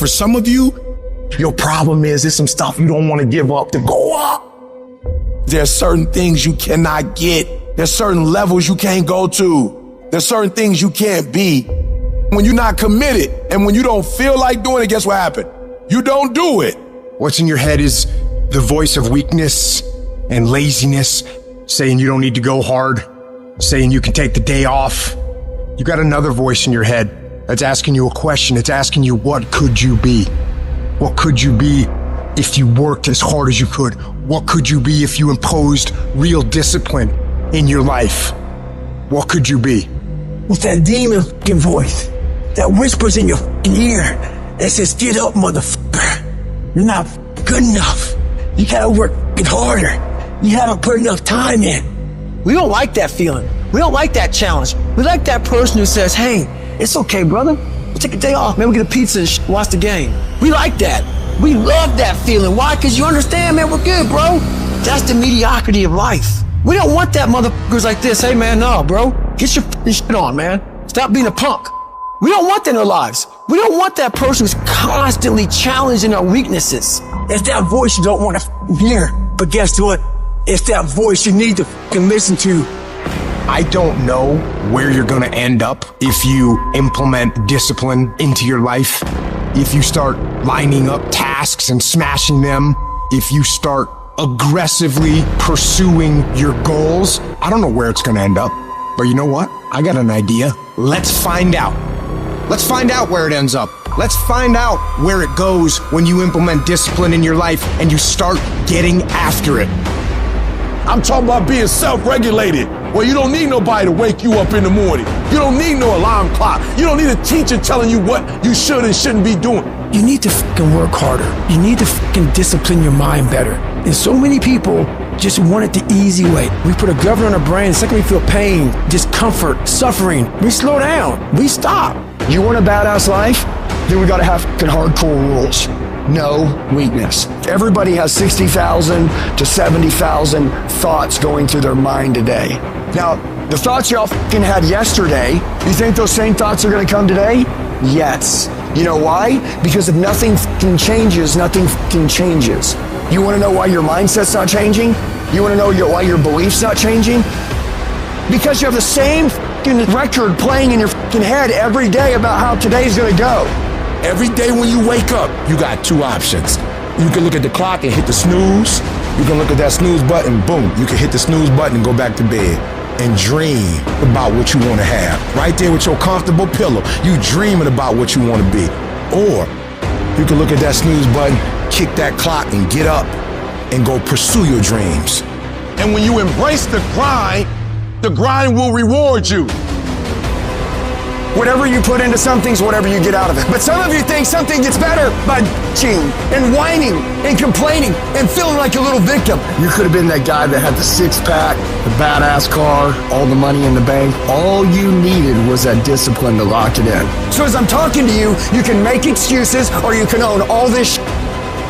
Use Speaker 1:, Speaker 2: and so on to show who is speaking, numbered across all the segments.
Speaker 1: For some of you, your problem is there's some stuff you don't want to give up to go up. There's certain things you cannot get. There's certain levels you can't go to. There's certain things you can't be. When you're not committed and when you don't feel like doing it, guess what happened? You don't do it.
Speaker 2: What's in your head is the voice of weakness and laziness, saying you don't need to go hard, saying you can take the day off. You got another voice in your head that's asking you a question. It's asking you, what could you be? What could you be if you worked as hard as you could? What could you be if you imposed real discipline in your life? What could you be?
Speaker 3: With that demon voice that whispers in your ear that says, get up, motherfucker. You're not good enough. You gotta work harder. You haven't put enough time in.
Speaker 4: We don't like that feeling. We don't like that challenge. We like that person who says, hey, it's okay, brother. We'll take a day off. Maybe we'll get a pizza and watch the game. We like that. We love that feeling. Why? Because you understand, man, we're good, bro. That's the mediocrity of life. We don't want that motherfuckers like this. Hey, man, no, bro. Get your shit on, man. Stop being a punk. We don't want that in our lives. We don't want that person who's constantly challenging our weaknesses.
Speaker 3: It's that voice you don't want to hear. But guess what? It's that voice you need to listen to.
Speaker 2: I don't know where you're gonna end up if you implement discipline into your life. If you start lining up tasks and smashing them. If you start aggressively pursuing your goals. I don't know where it's gonna end up. But you know what? I got an idea. Let's find out. Let's find out where it ends up. Let's find out where it goes when you implement discipline in your life and you start getting after it.
Speaker 1: I'm talking about being self-regulated, where you don't need nobody to wake you up in the morning. You don't need no alarm clock. You don't need a teacher telling you what you should and shouldn't be doing.
Speaker 3: You need to fucking work harder. You need to fucking discipline your mind better. And so many people just want it the easy way. We put a governor on our brain. The second we feel pain, discomfort, suffering, we slow down. We stop.
Speaker 2: You want a badass life? Then we gotta have fucking hardcore rules. No weakness. Everybody has 60,000 to 70,000 thoughts going through their mind a day. Now, the thoughts y'all fucking had yesterday, you think those same thoughts are gonna come today? Yes. You know why? Because if nothing fucking changes, nothing fucking changes. You wanna know why your mindset's not changing? You wanna know why your beliefs not changing? Because you have the same fucking record playing in your fucking head every day about how today's gonna go.
Speaker 1: Every day when you wake up, you got two options. You can look at the clock and hit the snooze. You can look at that snooze button, boom. You can hit the snooze button and go back to bed and dream about what you want to have. Right there with your comfortable pillow, you dreaming about what you want to be. Or you can look at that snooze button, kick that clock and get up and go pursue your dreams. And when you embrace the grind will reward you.
Speaker 2: Whatever you put into something's whatever you get out of it. But some of you think something gets better by bitching and whining and complaining and feeling like a little victim. You could have been that guy that had the six-pack, the badass car, all the money in the bank. All you needed was that discipline to lock it in. So as I'm talking to you, you can make excuses or you can own all this shit.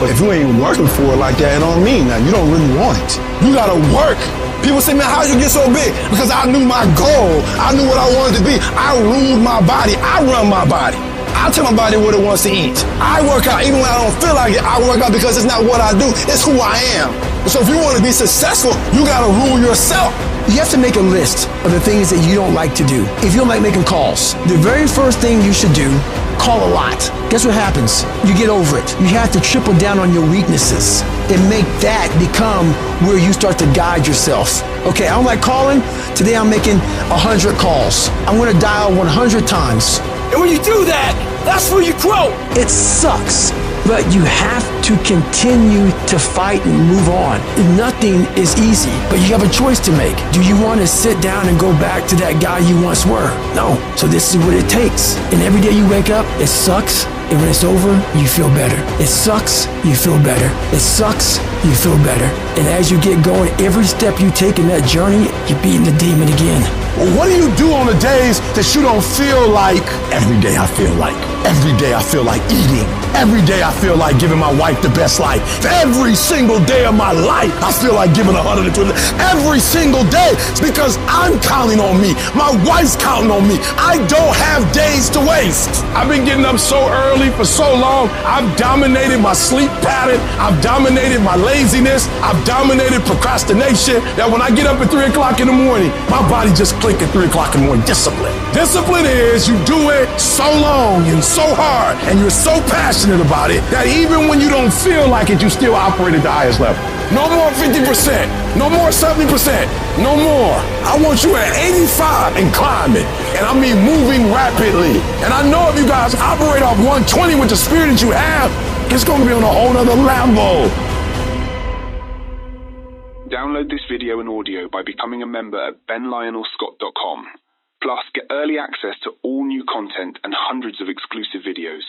Speaker 5: But if you ain't working for it like that, it don't mean that. You don't really want it. You gotta work. People say, man, how'd you get so big? Because I knew my goal. I knew what I wanted to be. I ruled my body. I run my body. I tell my body what it wants to eat. I work out even when I don't feel like it. I work out because it's not what I do. It's who I am. So if you want to be successful, you got to rule yourself.
Speaker 3: You have to make a list of the things that you don't like to do. If you don't like making calls, the very first thing you should do, call a lot. Guess what happens? You get over it. You have to triple down on your weaknesses and make that become where you start to guide yourself. Okay, I don't like calling. Today I'm making 100 calls. I'm gonna dial 100 times. And when you do that, that's where you grow. It sucks, but you have to continue to fight and move on. Nothing is easy, but you have a choice to make. Do you want to sit down and go back to that guy you once were? No. So this is what it takes. And every day you wake up, it sucks. And when it's over, you feel better. It sucks, you feel better. It sucks, you feel better. And as you get going, every step you take in that journey, you're beating the demon again.
Speaker 1: Well, what do you do on the days that you don't feel like?
Speaker 5: Every day I feel like eating.
Speaker 1: Every day I feel like giving my wife the best life. Every single day of my life, I feel like giving 120. Every single day. It's because I'm counting on me. My wife's counting on me. I don't have days to waste. I've been getting up so early for so long. I've dominated my sleep pattern. I've dominated my laziness. I've dominated procrastination. That when I get up at 3 o'clock in the morning, my body just click at 3 o'clock in the morning. Discipline. Discipline is you do it so long and so hard and you're so passionate about it that even when you don't feel like it, you still operate at the highest level. No more 50%. No more 70%. No more. I want you at 85 and climbing. And I mean moving rapidly. And I know if you guys operate off 120 with the spirit that you have, it's going to be on a whole nother level.
Speaker 6: Download this video and audio by becoming a member at benlionelscott.com. Plus, get early access to all new content and hundreds of exclusive videos.